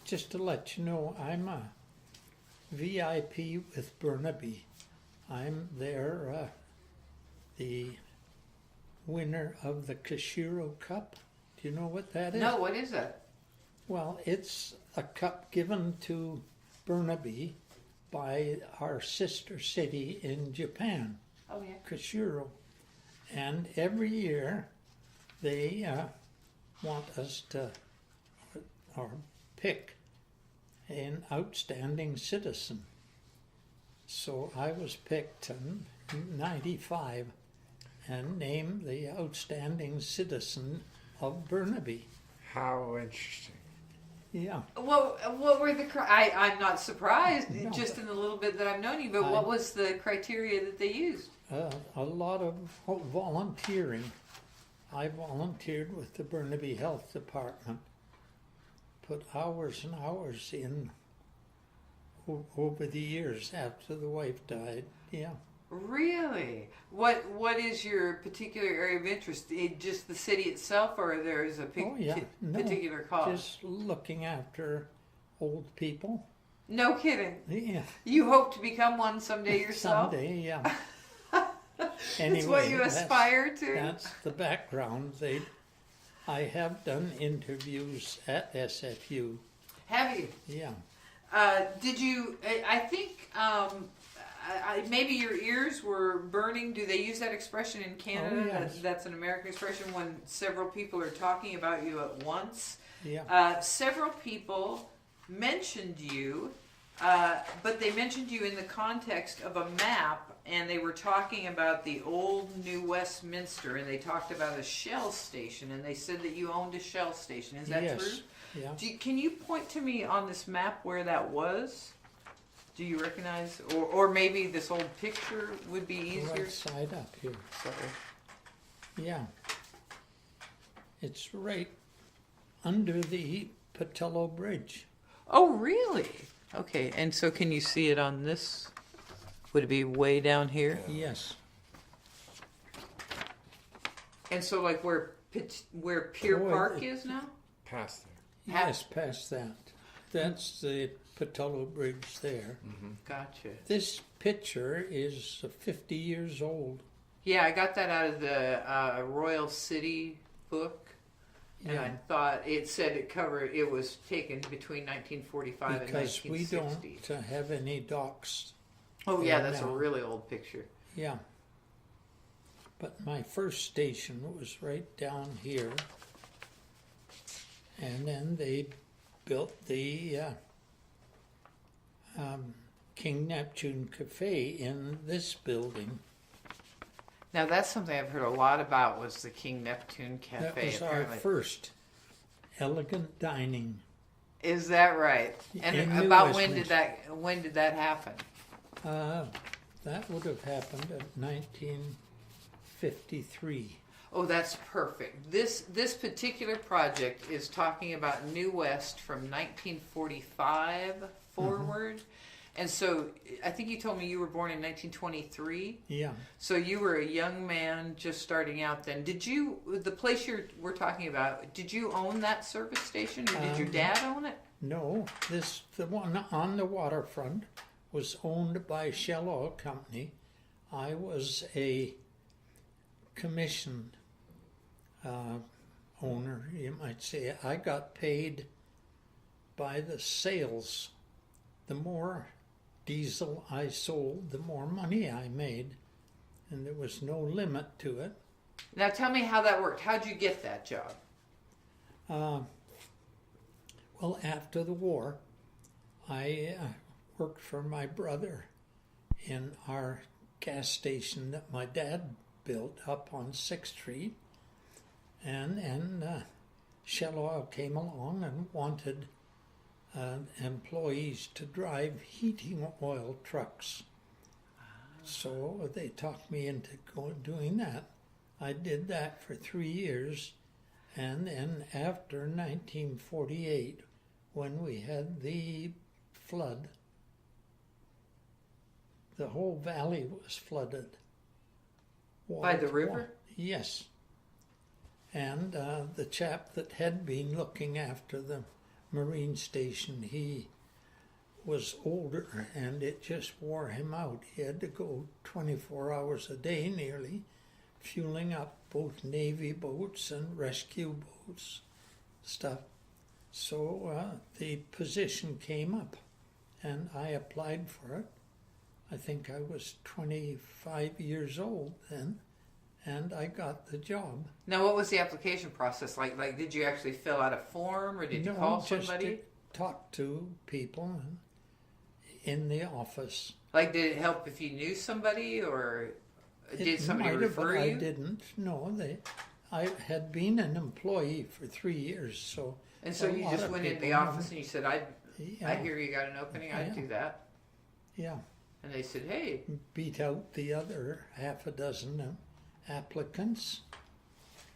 just to let you know, I'm a VIP with Burnaby. I'm the winner of the Kashiro Cup. Do you know what that is? No, what is that? Well, it's a cup given to Burnaby by our sister city in Japan, Oh, yeah. Kashiro. And every year they want us to or pick an outstanding citizen. So I was picked in '95 and named the outstanding citizen of Burnaby. How interesting. Yeah. Well, what were the? I'm not surprised, No, just in the little bit that I've known you. But what was the criteria that they used? A lot of volunteering. I volunteered with the Burnaby Health Department. Put hours and hours in over the years after the wife died. Yeah. Really? What is your particular area of interest? Just the city itself, or there's a particular cause? Just looking after old people. No kidding. Yeah. You hope to become one someday yourself? Someday, yeah. Anyway, it's what you aspire to? That's the background. I have done interviews at SFU. Have you? Yeah. Did you, I think, maybe your ears were burning. Do they use that expression in Canada? Oh, yes. That's an American expression when several people are talking about you at once. Yeah. Several people mentioned you, but they mentioned you in the context of a map, and they were talking about the old New Westminster, and they talked about a Shell station, and they said that you owned a Shell station. Is that Yes. true? Yeah. Can you point to me on this map where that was? Do you recognize, or maybe this old picture would be easier? Right side up here. Sorry. Yeah. It's right under the Patello Bridge. Oh, really? Okay, and so can you see it on this? Would it be way down here? Yes. And so, like where Pier Oh, Park is now? Past there. Yes, past that. That's the Patello Bridge there. Mm-hmm. Gotcha. This picture is 50 years old. Yeah, I got that out of the Royal City book, and Yeah. I thought it said it was taken between 1945 Because and we 1960. don't have any docks. Oh yeah, there that's a now. really old picture. Yeah. But my first station was right down here. And then they built the King Neptune Cafe in this building. Now that's something I've heard a lot about, was the King Neptune Cafe. That was our apparently. first elegant dining. Is that right? And In New about when did that happen? That would have happened in 1953. Oh, that's perfect. This particular project is talking about New West from 1945 forward. And so I think you told me you were born in 1923. Yeah. So you were a young man just starting out then. Did you, the place we're talking about, did you own that service station, or did your dad own it? No, the one on the waterfront was owned by Shell Oil Company. I was a commissioned owner, you might say. I got paid by the sales. The more diesel I sold, the more money I made, and there was no limit to it. Now tell me how that worked. How'd you get that job? Well, after the war, I worked for my brother in our gas station that my dad built up on 6th Street. And Shell Oil came along and wanted employees to drive heating oil trucks. So they talked me into doing that. I did that for 3 years. And then after 1948, when we had the flood, the whole valley was flooded. By the river? Yes. And the chap that had been looking after the Marine station, he was older and it just wore him out. He had to go 24 hours a day nearly, fueling up both Navy boats and rescue boats, stuff. So the position came up and I applied for it. I think I was 25 years old then, and I got the job. Now, what was the application process like? Like, did you actually fill out a form, or did you call somebody? Just to talk to people in the office. Like, did it help if you knew somebody, or did somebody might have, refer but you? I didn't. No, I had been an employee for 3 years, so. And so you just went into the office and you said, I Yeah, hear you got an opening, I'd do that. yeah. And they said, hey. Beat out the other half a dozen applicants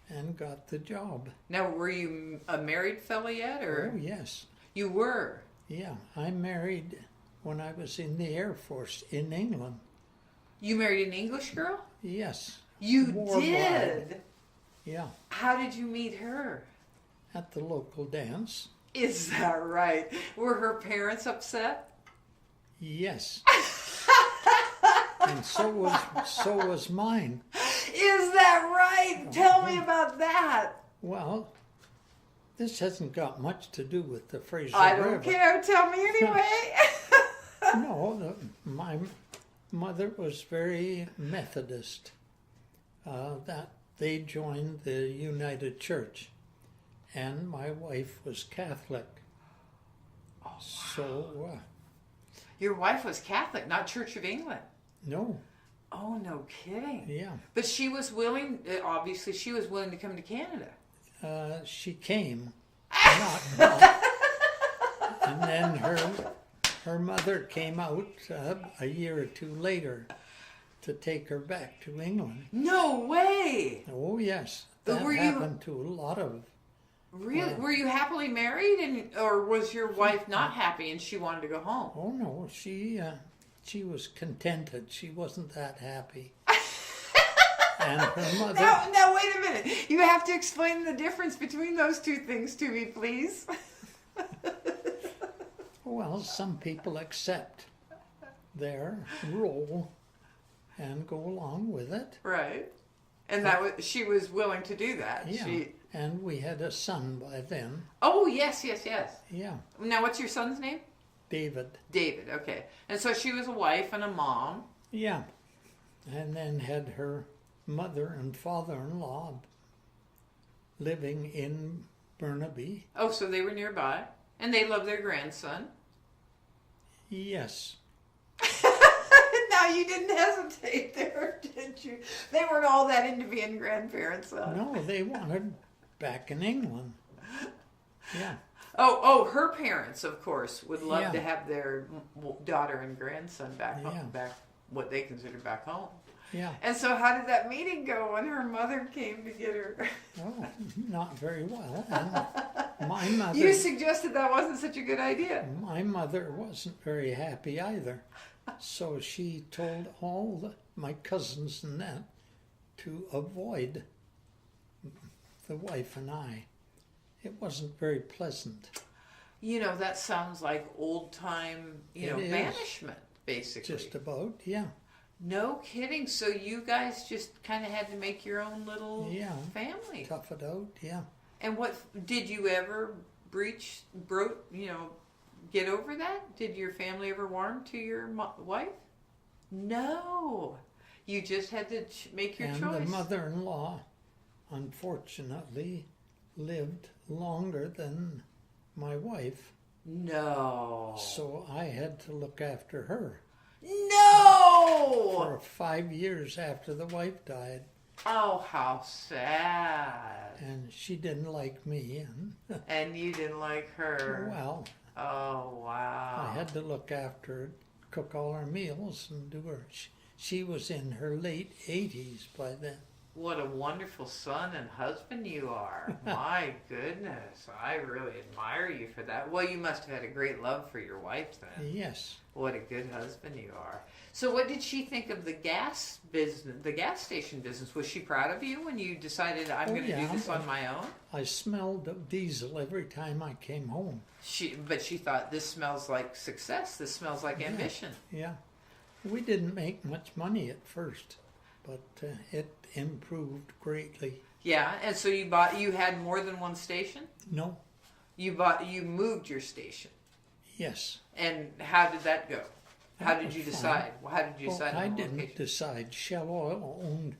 and got the job. Now, were you a married fella yet, or? Oh, yes. You were? Yeah, I married when I was in the Air Force in England. You married an English girl? Yes. You War did? bride. Yeah, How did you meet her? at the local dance. Is that right? Were her parents upset? Yes. And so was mine. Is that right? Tell me about that. Well, this hasn't got much to do with the Fraser I River. don't care. Tell me anyway. No, my mother was very Methodist. That they joined the United Church, and my wife was Catholic. So, Your wife was Catholic, not Church of England. no, Oh, no kidding. yeah. But she was willing, obviously, she was willing to come to Canada. She came, not, and then her mother came out a year or two later to take her back to England. No way. Oh yes, But that were you- happened to a lot of. Really? Were you happily married, or was your wife not happy and she wanted to go home? Oh no, she was contented. She wasn't that happy. And her mother. Now, wait a minute. You have to explain the difference between those two things to me, please. Well, some people accept their role and go along with it. Right. And that was, she was willing to do that. Yeah. And we had a son by then. Oh, yes. Yeah, Now, what's your son's name? David. David, okay. And so she was a wife and a mom. Yeah. And then had her mother and father-in-law living in Burnaby. Oh, so they were nearby. And they loved their grandson. Yes. Now, you didn't hesitate there, did you? They weren't all that into being grandparents, though. No, they wanted back in England. Yeah. Oh, her parents, of course, would love Yeah. to have their daughter and grandson back home, Yeah. back what they considered back home. Yeah. And so, how did that meeting go when her mother came to get her? Oh, not very well. And my mother. You suggested that wasn't such a good idea. My mother wasn't very happy either. So she told all my cousins and that to avoid the wife and I. It wasn't very pleasant. You know, that sounds like old time, It is. banishment, basically. Just about, yeah. No kidding. So you guys just kind of had to make your own little Yeah. family. Tough it out, yeah. And what did you ever get over that? Did your family ever warm to your wife? No. You just had to make your And choice. the mother-in-law, unfortunately, lived longer than my wife. No. So I had to look after her No. for 5 years after the wife died. Oh, how sad. And she didn't like me. And, And you didn't like her. well, Oh, wow. I had to look after her, cook all her meals and do her. She was in her late 80s by then. What a wonderful son and husband you are. My goodness. I really admire you for that. Well, you must have had a great love for your wife then. Yes. What a good husband you are. So what did she think of the gas business, the gas station business? Was she proud of you when you decided I'm going to do this on my own? I smelled of diesel every time I came home. But she thought, this smells like success. This smells like ambition. Yeah. We didn't make much money at first, but it improved greatly. Yeah, and so you had more than one station? No. You moved your station. Yes. And how did that go? How did you decide? Fine. How did you decide I on the didn't location? decide. Shell Oil owned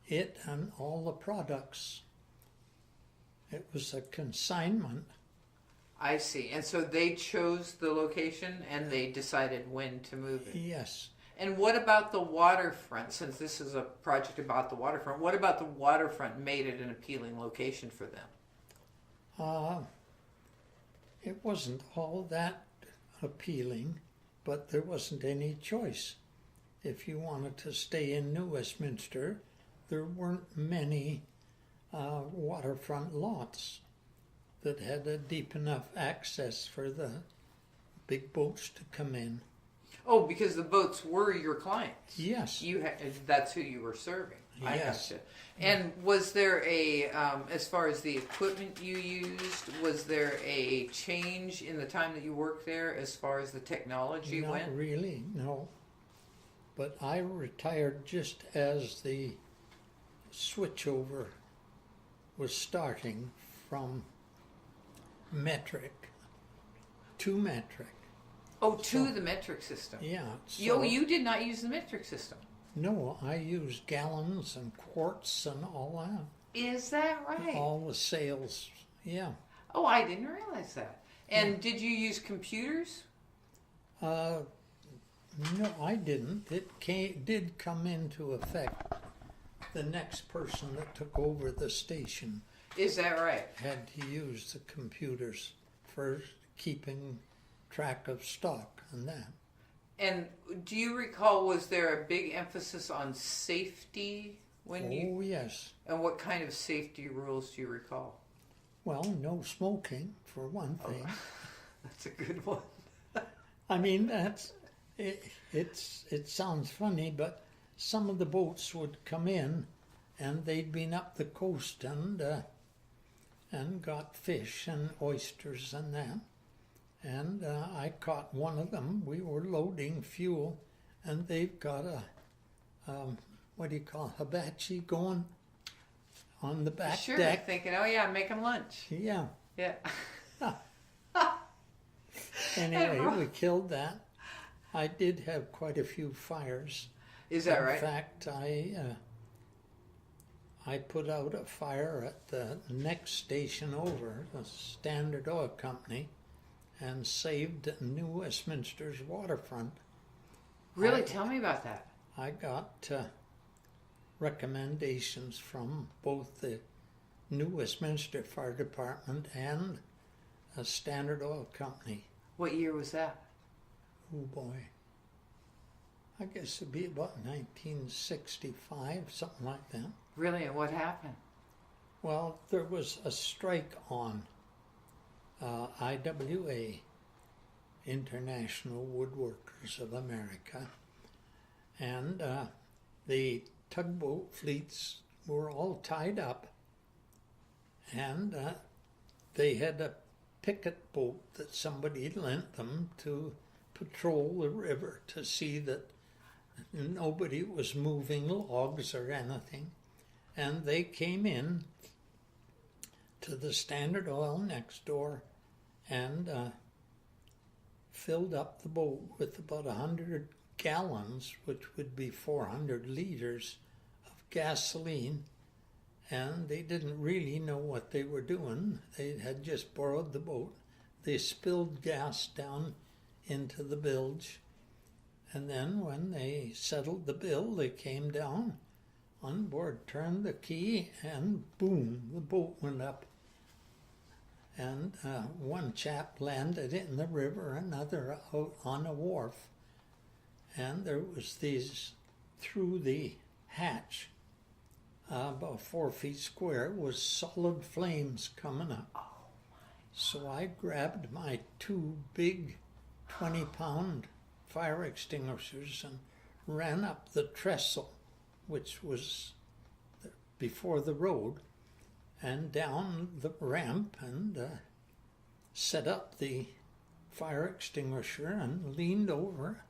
it and all the products. It was a consignment. I see. And so they chose the location and they decided when to move it. Yes. And what about the waterfront? Since this is a project about the waterfront, what about the waterfront made it an appealing location for them? It wasn't all that appealing, but there wasn't any choice. If you wanted to stay in New Westminster, there weren't many waterfront lots that had a deep enough access for the big boats to come in. Oh, because the boats were your clients. Yes. That's who you were serving. I Yes. gotcha. And was there as far as the equipment you used, was there a change in the time that you worked there as far as the technology Not went? really, no. But I retired just as the switchover was starting from metric to metric. Oh, to the metric system. Yeah. You did not use the metric system. No, I used gallons and quarts and all that. Is that right? All the sales. Yeah. Oh, I didn't realize that. And did you use computers? No, I didn't. It did come into effect. The next person that took over the station Is that right? had to use the computers for keeping track of stock and that. And do you recall, was there a big emphasis on safety when you... Oh, yes. And what kind of safety rules do you recall? Well, no smoking, for one thing. That's a good one. I mean, it sounds funny, but some of the boats would come in and they'd been up the coast and got fish and oysters and that. And I caught one of them. We were loading fuel, and they've got a, hibachi going on the back Sure, deck. thinking, oh yeah, make them lunch. Yeah. Yeah. Anyway, we killed that. I did have quite a few fires. Is that right? In fact, I put out a fire at the next station over, the Standard Oil Company, and saved New Westminster's waterfront. Really? Tell me about that. I got recommendations from both the New Westminster Fire Department and a Standard Oil Company. What year was that? Oh boy. I guess it'd be about 1965, something like that. Really? And what happened? Well, there was a strike on IWA, International Woodworkers of America, and the tugboat fleets were all tied up, and they had a picket boat that somebody lent them to patrol the river to see that nobody was moving logs or anything. And they came in to the Standard Oil next door and filled up the boat with about 100 gallons, which would be 400 liters of gasoline. And they didn't really know what they were doing. They had just borrowed the boat. They spilled gas down into the bilge. And then when they settled the bill, they came down on board, turned the key, and boom, the boat went up. And one chap landed in the river, another out on a wharf. And there was these, through the hatch, about 4 feet square, was solid flames coming up. So I grabbed my 2 big 20-pound fire extinguishers and ran up the trestle, which was before the road, and down the ramp, and set up the fire extinguisher and leaned over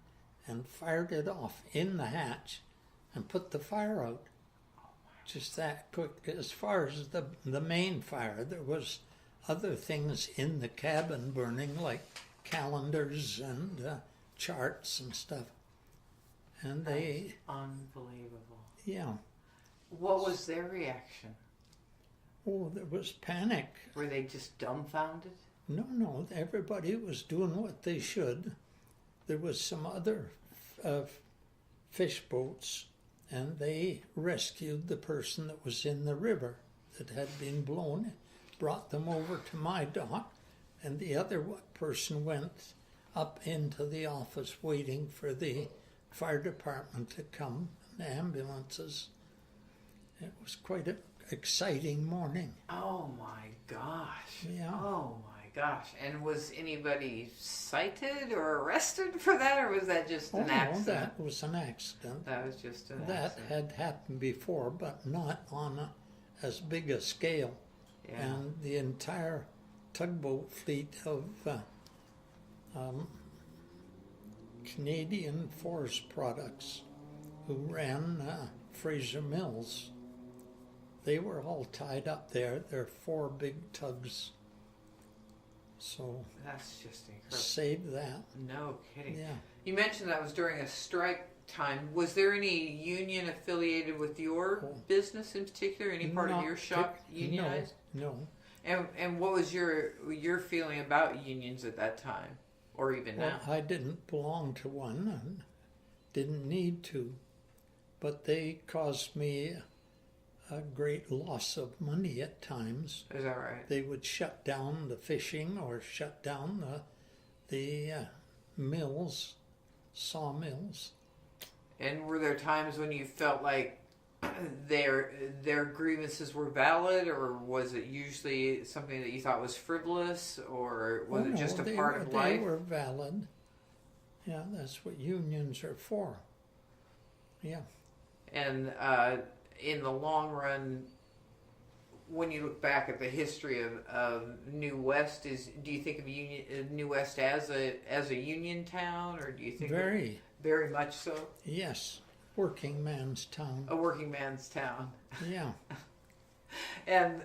and fired it off in the hatch and put the fire out. Just that quick. As far as the main fire, there was other things in the cabin burning, like calendars and charts and stuff. And they, Unbelievable. yeah. What was their reaction? Oh, there was panic. Were they just dumbfounded? No, everybody was doing what they should. There was some other fish boats, and they rescued the person that was in the river that had been blown, brought them over to my dock, and the other person went up into the office waiting for the fire department to come, the ambulances. It was quite an exciting morning. Oh my gosh. Yeah. Oh my gosh. And was anybody cited or arrested for that, or was that just an accident? No, that was an accident. That was just an That accident. had happened before, but not on as big a scale. Yeah. And the entire tugboat fleet of Canadian Forest Products, who ran Fraser Mills, they were all tied up there. There are 4 big tugs. So That's just incredible. save that. No kidding. Yeah. You mentioned that was during a strike time. Was there any union affiliated with your Oh. business in particular? Any part of Not your shop partic- unionized? No. And what was your feeling about unions at that time, or even Well, now? I didn't belong to one and didn't need to, but they caused me a great loss of money at times. Is that right? They would shut down the fishing or shut down the mills, sawmills. And were there times when you felt like their grievances were valid, or was it usually something that you thought was frivolous, or was it just a part of life? They were valid. Yeah, that's what unions are for. Yeah. And in the long run, when you look back at the history of New West, do you think of New West as a union town, or do you think very much so Yes, working man's town. a working man's town? Yeah. And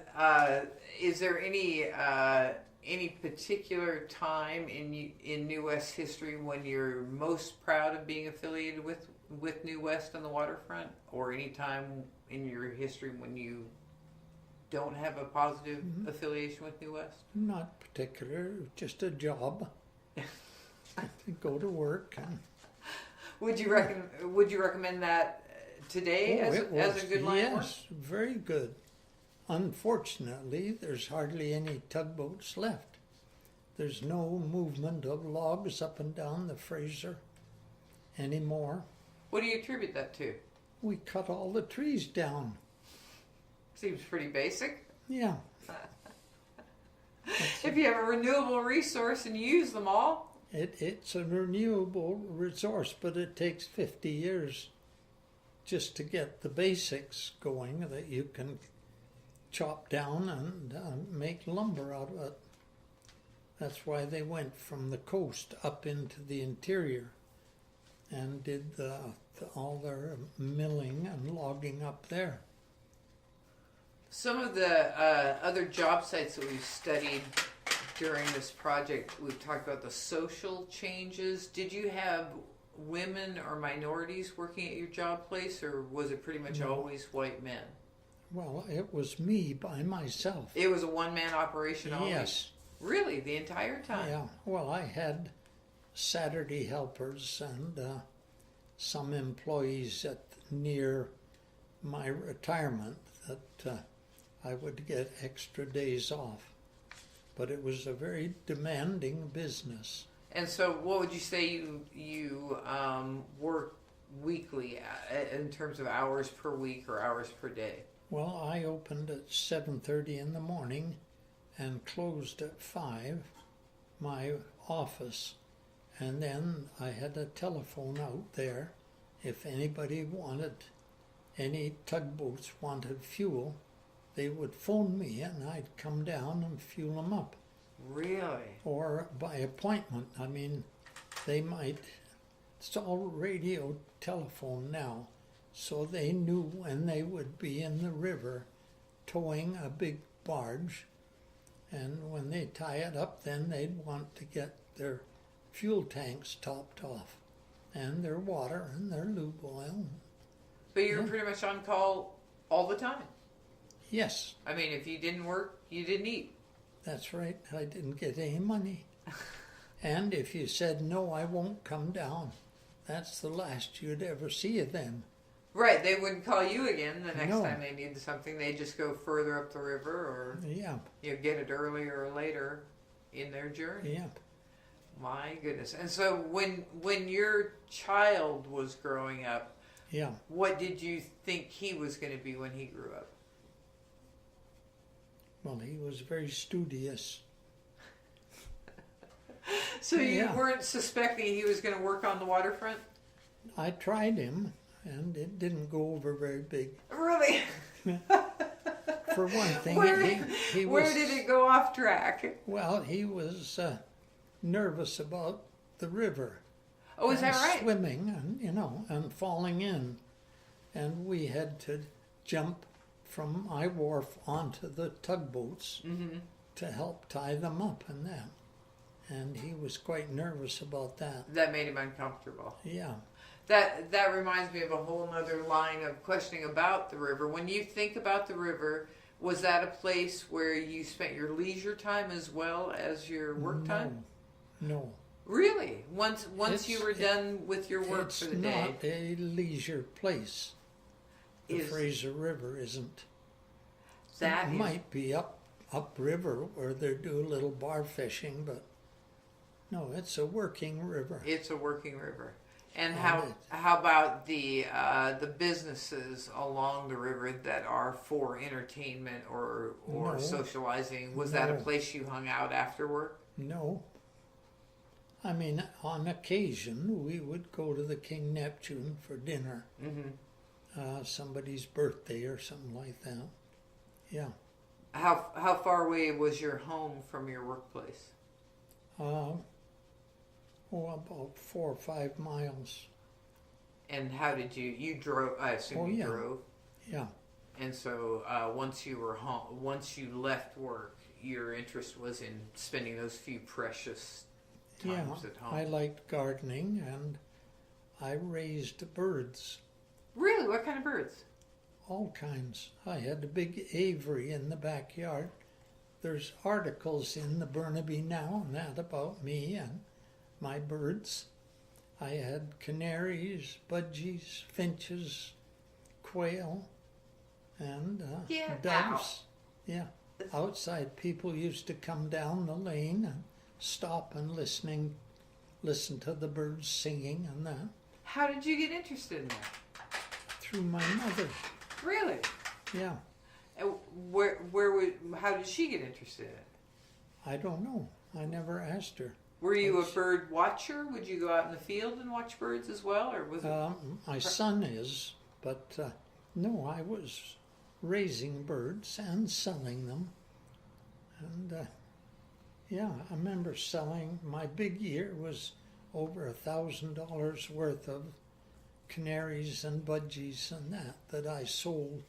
is there any particular time in New West history when you're most proud of being affiliated with New West on the waterfront, or any time in your history when you don't have a positive affiliation with New West? Not particular, just a job. Go to work. And, Would you recommend that today as a good line of work? Yes, very good. Unfortunately, there's hardly any tugboats left. There's no movement of logs up and down the Fraser anymore. What do you attribute that to? We cut all the trees down. Seems pretty basic. Yeah. If you have a renewable resource and you use them all, It's a renewable resource, but it takes 50 years just to get the basics going that you can chop down and make lumber out of it. That's why they went from the coast up into the interior and did all their milling and logging up there. some of the other job sites that we've studied during this project, we've talked about the social changes. Did you have women or minorities working at your job place, or was it pretty much No. always white men? Well, it was me by myself. It was a one-man operation always? Yes. Really, the entire time? Yeah, well, I had Saturday helpers and some employees near my retirement that I would get extra days off. But it was a very demanding business. And so what would you say you work weekly in terms of hours per week or hours per day? Well, I opened at 7:30 in the morning and closed at 5, my office. And then I had a telephone out there. If anybody wanted, any tugboats wanted fuel, they would phone me and I'd come down and fuel them up. Really? Or by appointment. I mean, they might, it's all radio telephone now, so they knew when they would be in the river towing a big barge, and when they tie it up, then they'd want to get their fuel tanks topped off, and their water and their lube oil. But you were Yeah. pretty much on call all the time. Yes, I mean, if you didn't work, you didn't eat. that's right. I didn't get any money. And if you said, no, I won't come down, that's the last you'd ever see of them. Right, they wouldn't call you again the next No. time they needed something. They'd just go further up the river or Yeah, get it earlier or later in their journey. yeah. My goodness. And so when your child was growing up, Yeah. what did you think he was going to be when he grew up? Well, he was very studious. So you Yeah. weren't suspecting he was going to work on the waterfront? I tried him, and it didn't go over very big. Really? For one thing, Where- he was, Where did it go off track? well, he was nervous about the river. Oh, is and that right? Swimming, and falling in. And we had to jump from my wharf onto the tugboats Mm-hmm. to help tie them up and that. And he was quite nervous about that. That made him uncomfortable. Yeah. That reminds me of a whole other line of questioning about the river. When you think about the river, was that a place where you spent your leisure time as well as your work time? No. Really? Once It's- you were done with your work It's for the day? not a leisure place. The Is- Fraser River isn't. That It is- might be upriver where they do a little bar fishing, but no, it's a working river. It's a working river. And And how about the businesses along the river that are for entertainment or No. socializing? Was that a No. place you hung out after work? No. I mean, on occasion, we would go to the King Neptune for dinner, Mm-hmm. somebody's birthday or something like that. Yeah. How far away was your home from your workplace? About 4 or 5 miles. And how did you drove? I assume Oh, you yeah. drove. Yeah. And so once you were home, once you left work, your interest was in spending those few precious times at home. I liked gardening, and I raised birds, Really? What kind of birds? all kinds. I had a big aviary in the backyard. There's articles in the Burnaby Now and that about me and my birds. I had canaries, budgies, finches, quail, and Get doves. Yeah. Outside, people used to come down the lane and stop and listen to the birds singing and that. How did you get interested in that? Through my mother. Really? Yeah. And how did she get interested in it? I don't know. I never asked her. Were you a bird watcher? Would you go out in the field and watch birds as well, or was it? My son is, but no, I was raising birds and selling them. And yeah, I remember selling, my big year was over $1,000 worth of canaries and budgies and that I sold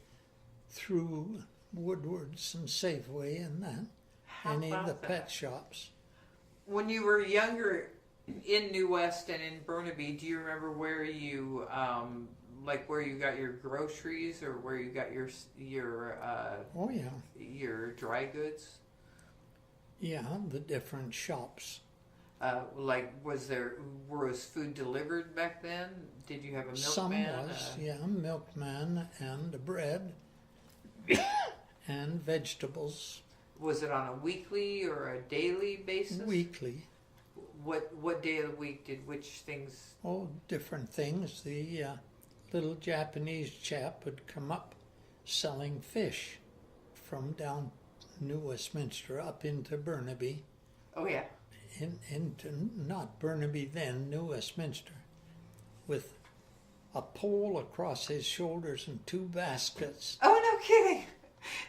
through Woodward's and Safeway and that, How any of the about that? pet shops. When you were younger in New West and in Burnaby, do you remember where you where you got your groceries or where you got Oh yeah, your dry goods? yeah, the different shops. Was food delivered back then? Did you have a milkman? Some was, yeah, milkman and bread and vegetables Was it on a weekly or a daily basis? weekly. What day of the week did which things? Oh, different things. The little Japanese chap would come up selling fish from down New Westminster up into Burnaby, Oh yeah. into not Burnaby then, New Westminster, with a pole across his shoulders and two baskets. Oh no kidding!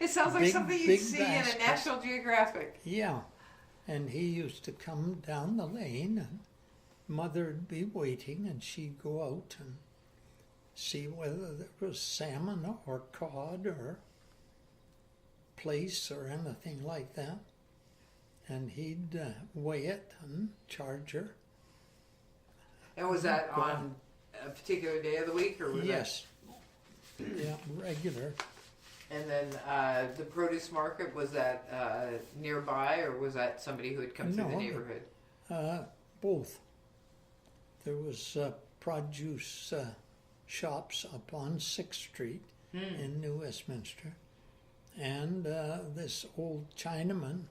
It sounds like Big- something you'd big see basket. in a National Geographic. Yeah, and he used to come down the lane, and Mother'd be waiting, and she'd go out and see whether there was salmon or cod or plaice or anything like that. And he'd weigh it and charge her. And was that Go on a particular day of the week, or was Yes. Yeah, regular. that? And then the produce market, was that nearby, or was that somebody who had come through the No, neighborhood? Both. There was produce shops up on 6th Street in New Westminster. And this old Chinaman,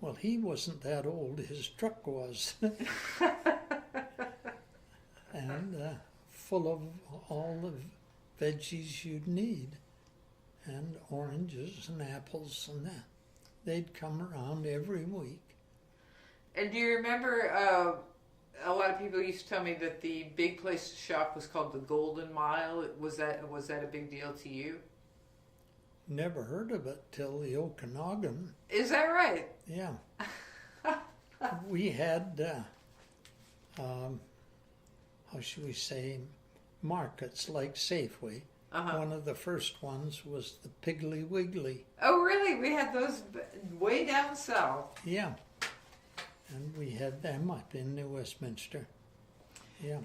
well, he wasn't that old, his truck was. And full of all the veggies you'd need, and oranges and apples and that. They'd come around every week. And do you remember? A lot of people used to tell me that the big place to shop was called the Golden Mile. Was that a big deal to you? Never heard of it till the Okanagan. Is that right? Yeah. We had, how should we say, markets like Safeway. Uh-huh. One of the first ones was the Piggly Wiggly. Oh, really? We had those way down south. Yeah. And we had them up in New Westminster. Yeah.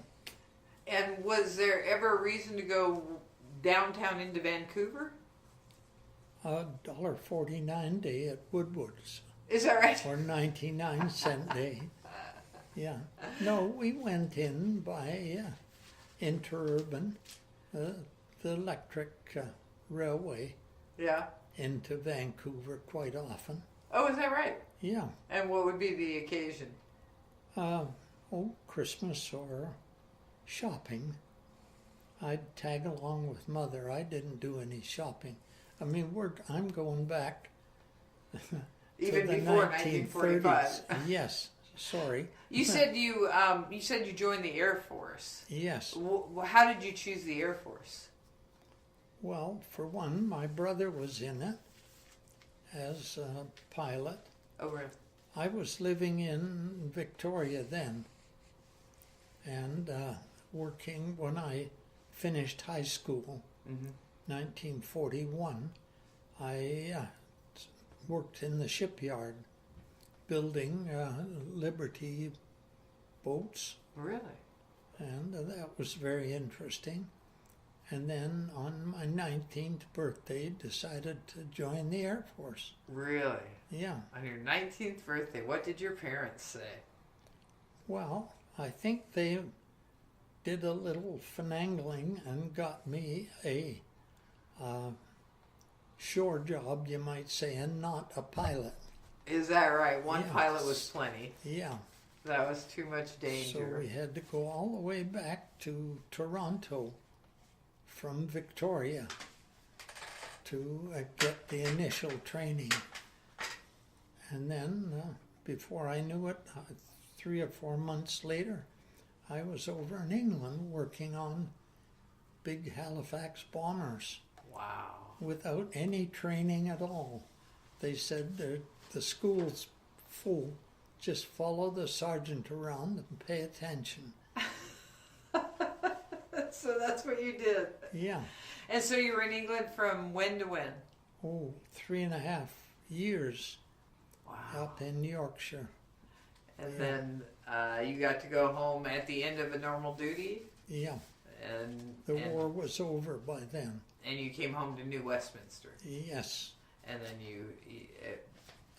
And was there ever a reason to go downtown into Vancouver? $1.49 day at Woodward's, Is that right? or 99-cent day. Yeah. No, we went in by interurban, the electric railway Yeah. into Vancouver quite often. Oh, is that right? Yeah. And what would be the occasion? Christmas or shopping. I'd tag along with Mother. I didn't do any shopping. I mean, I'm going back Even to the before 1930s. 1945. Yes. Sorry. You said you joined the Air Force. Yes. How did you choose the Air Force? Well, for one, my brother was in it as a pilot. Oh, really? I was living in Victoria then, and working when I finished high school, 1941. I worked in the shipyard, building Liberty boats, Really? and that was very interesting. And then on my 19th birthday, decided to join the Air Force. Really? Yeah. On your 19th birthday, what did your parents say? Well, I think they did a little finagling and got me a shore job, you might say, and not a pilot. Is that right? One Yes. pilot was plenty. Yeah. That was too much danger. So we had to go all the way back to Toronto from Victoria to get the initial training. And then, before I knew it, 3 or 4 months later, I was over in England working on big Halifax bombers Wow. without any training at all. They said the school's full, just follow the sergeant around and pay attention. So that's what you did. Yeah. And so you were in England from when to when? 3.5 years Wow. up in Yorkshire. And then you got to go home at the end of a normal duty, Yeah. and The war was over by then. and you came home to New Westminster, Yes. and then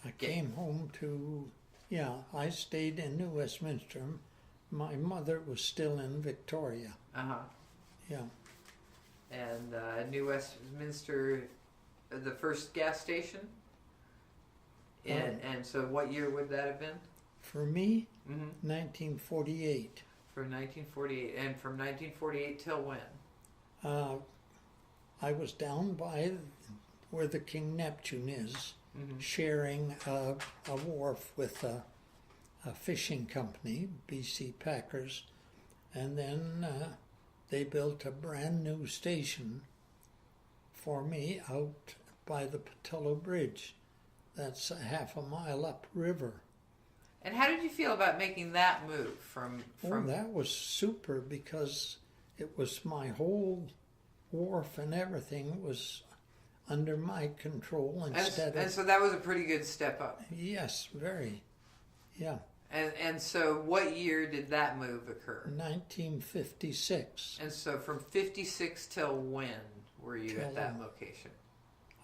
I came home to, I stayed in New Westminster. My mother was still in Victoria. Yeah. and New Westminster, the first gas station. And so, what year would that have been? For me, Mm-hmm. 1948. From 1948, and from 1948 till when? I was down by where the King Neptune is, sharing a wharf with a fishing company, BC Packers, and then they built a brand new station for me out by the Patillo Bridge. That's a half a mile upriver. And how did you feel about making that move from? Oh, that was super because it was my whole wharf and everything was under my control instead and of. so that was a pretty good step up. Yes, very. Yeah. And so what year did that move occur? 1956. And so from 56 till when were you Till, at that location?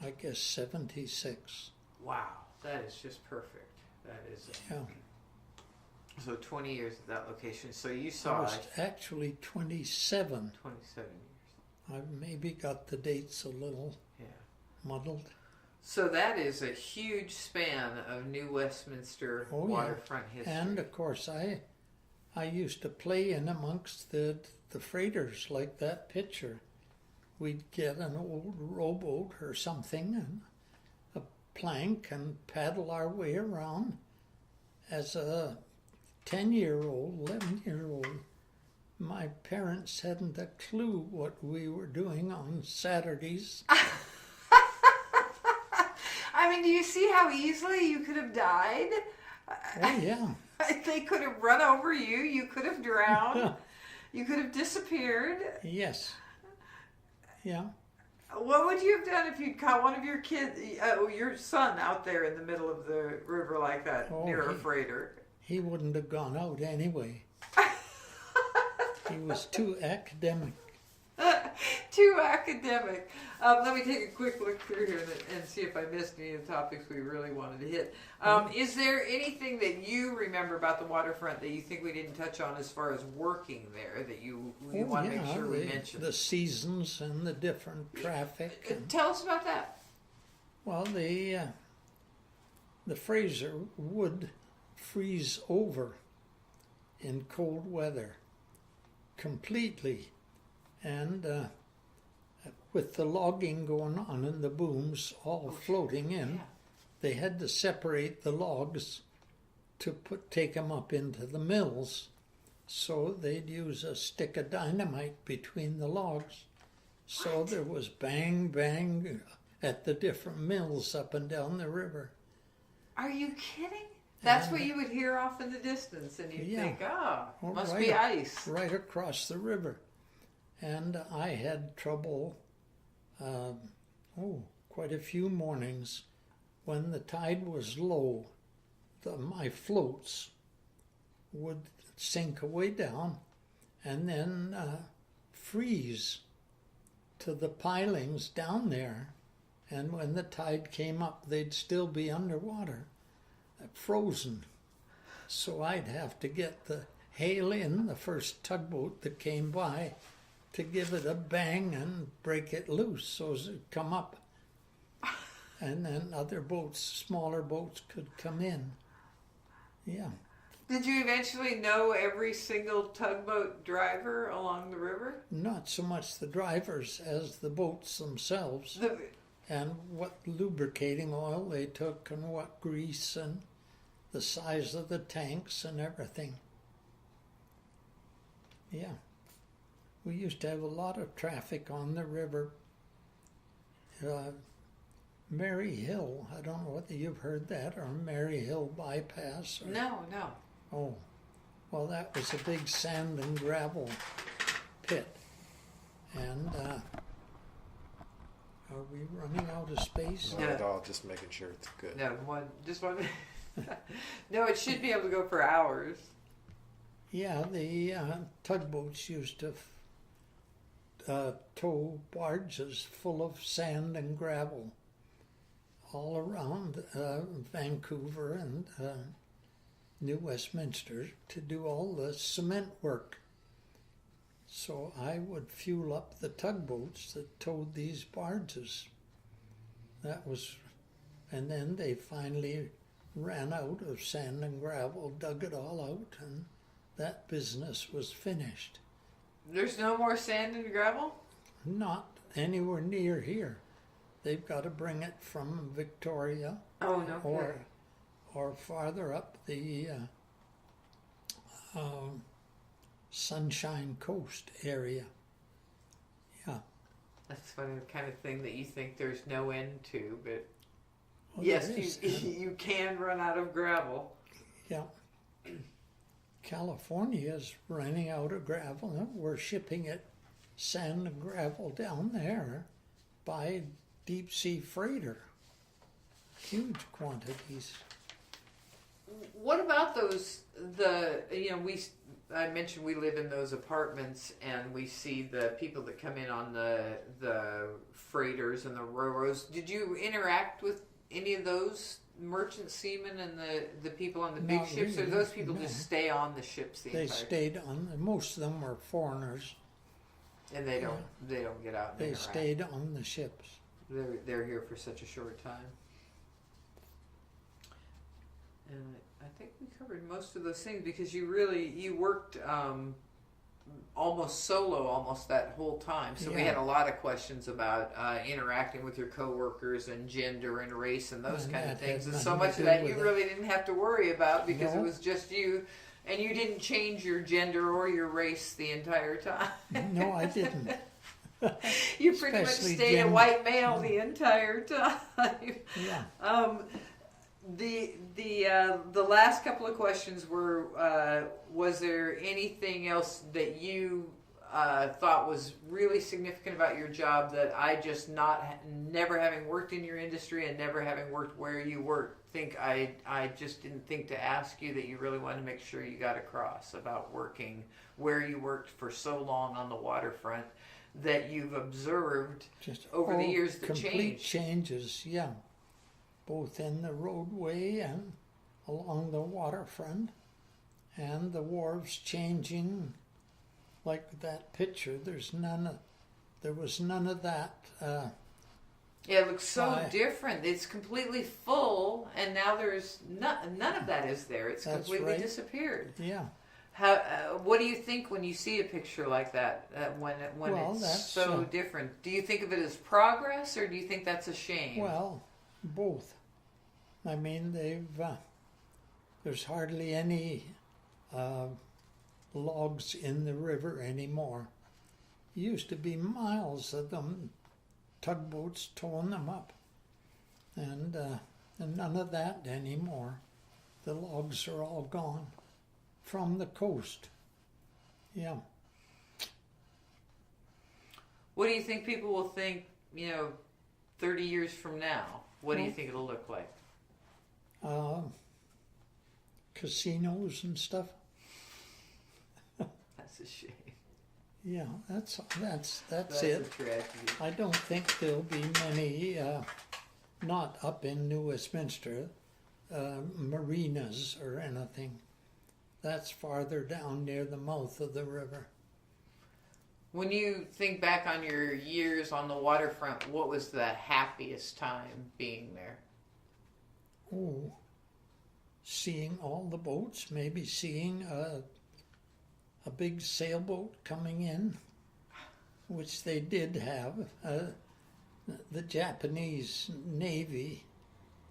I guess 76. Wow, that is just perfect. That is Yeah. so 20 years at that location. So you I saw was it actually 27. 27 years. I maybe got the dates a little Yeah. muddled. So that is a huge span of New Westminster Oh, yeah. waterfront history. And of course, I used to play in amongst the freighters like that picture. We'd get an old rowboat or something and a plank and paddle our way around. As a 10-year-old, 11-year-old, my parents hadn't a clue what we were doing on Saturdays. I mean, do you see how easily you could have died? Oh, yeah. They could have run over you. You could have drowned. You could have disappeared. Yes. Yeah. What would you have done if you'd caught one of your kids, your son, out there in the middle of the river like that, near a freighter? He wouldn't have gone out anyway. He was too academic. Too academic. Let me take a quick look through here and see if I missed any of the topics we really wanted to hit. Is there anything that you remember about the waterfront that you think we didn't touch on as far as working there that you want to make sure we mention? The seasons and the different traffic. And, Tell us about that. well, the Fraser would freeze over in cold weather completely. And with the logging going on and the booms all floating in, they had to separate the logs to take them up into the mills. So they'd use a stick of dynamite between the logs. So there was bang, bang at the different mills up and down the river. Are you kidding? That's what you would hear off in the distance, and you'd think, must right be ice. Right across the river. And I had trouble, quite a few mornings when the tide was low. My floats would sink away down and then freeze to the pilings down there. And when the tide came up, they'd still be underwater, frozen. So I'd have to hail in the first tugboat that came by to give it a bang and break it loose so as it'd come up. And then other boats, smaller boats, could come in. Yeah. Did you eventually know every single tugboat driver along the river? Not so much the drivers as the boats themselves. And what lubricating oil they took and what grease and the size of the tanks and everything. Yeah. We used to have a lot of traffic on the river. Mary Hill, I don't know whether you've heard that, or Mary Hill Bypass. Or, No. Oh, well, that was a big sand and gravel pit. And are we running out of space? Not at all, just making sure it's good. No, just one. No, it should be able to go for hours. Yeah, the tugboats used to tow barges full of sand and gravel all around Vancouver and New Westminster to do all the cement work. So I would fuel up the tugboats that towed these barges. And then they finally ran out of sand and gravel, dug it all out, and that business was finished. There's no more sand and gravel? Not anywhere near here. They've got to bring it from Victoria Oh, no or kidding. farther up the Sunshine Coast area. Yeah. That's funny, the kind of thing that you think there's no end to, but Well, yes, there is. you can run out of gravel. Yeah. California is running out of gravel. We're shipping it sand and gravel down there by deep sea freighter. Huge quantities. What about those? I mentioned we live in those apartments, and we see the people that come in on the freighters and the railroads. Did you interact with any of those merchant seamen and the people on the big Not ships, or really, those people no. just stay on the ships the They entire time? stayed on. Most of them were foreigners. And they don't get out and They interact. stayed on the ships. They're here for such a short time. And I think we covered most of those things because you worked almost solo almost that whole time. So we Yeah. had a lot of questions about interacting with your coworkers and gender and race and those And kind of that things. had And so nothing to much of do that you with it. really didn't have to worry about because it No. was just you. And you didn't change your gender or your race the entire time. No, I didn't. You pretty much Especially stayed a gender. white male the entire time. Yeah. The last couple of questions were: was there anything else that you thought was really significant about your job that I just never having worked in your industry and never having worked where you worked, I just didn't think to ask you that you really wanted to make sure you got across about working where you worked for so long on the waterfront that you've observed Just over the years that complete changed. changes, yeah. Both in the roadway and along the waterfront, and the wharves changing. Like that picture, there was none of that. Yeah, it looks so Why? different. It's completely full, and now there's none of that is there. It's That's completely right. disappeared. Yeah, How? What do you think when you see a picture like that? When Well, it's that's, so different, do you think of it as progress, or do you think that's a shame? well, both. I mean, there's hardly any logs in the river anymore. Used to be miles of them, tugboats towing them up, and none of that anymore. The logs are all gone from the coast. Yeah. What do you think people will think? 30 years from now, what do you Well- think it'll look like? Casinos and stuff. That's a shame. Yeah, that's That's it. a tragedy. I don't think there'll be many, not up in New Westminster, marinas or anything. That's farther down near the mouth of the river. When you think back on your years on the waterfront, what was the happiest time being there? Oh, seeing all the boats, maybe seeing a big sailboat coming in, which they did have. The Japanese Navy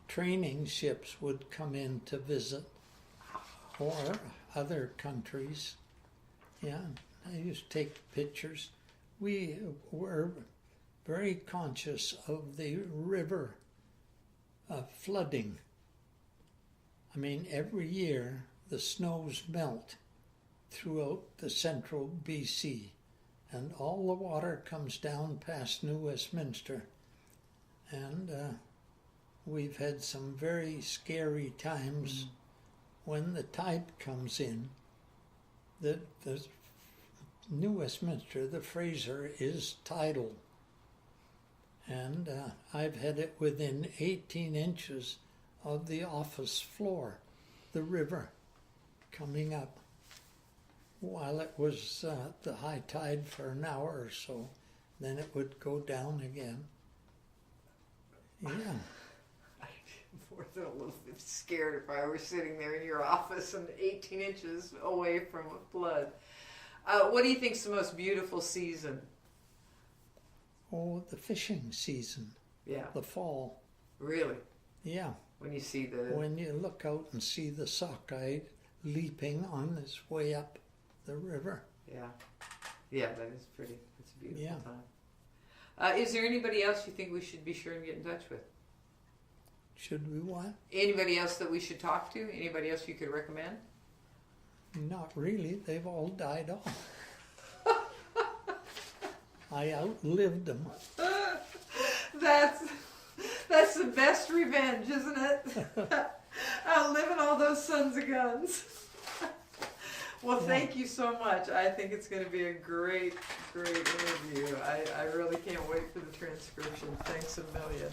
training ships would come in to visit, or other countries. Yeah, I used to take pictures. We were very conscious of the river flooding. I mean, every year the snows melt throughout the central BC, and all the water comes down past New Westminster. And we've had some very scary times when the tide comes in. The New Westminster, the Fraser, is tidal. And I've had it within 18 inches of the office floor, the river coming up, while it was the high tide for an hour or so. Then it would go down again. Yeah. I'm more than a little bit scared if I were sitting there in your office and 18 inches away from a flood. What do you think's the most beautiful season? Oh, the fishing season, Yeah, the fall. really. Yeah, When you see the when you look out and see the sockeye leaping on his way up the river. yeah, yeah, that is pretty. It's a beautiful Yeah. time. Is there anybody else you think we should be sure and get in touch with? Should we what? Anybody else that we should talk to? Anybody else you could recommend? Not really. They've all died off. I outlived them. That's the best revenge, isn't it? Outliving all those sons of guns. Well, thank you so much. I think it's going to be a great interview. I really can't wait for the transcription. Thanks a million.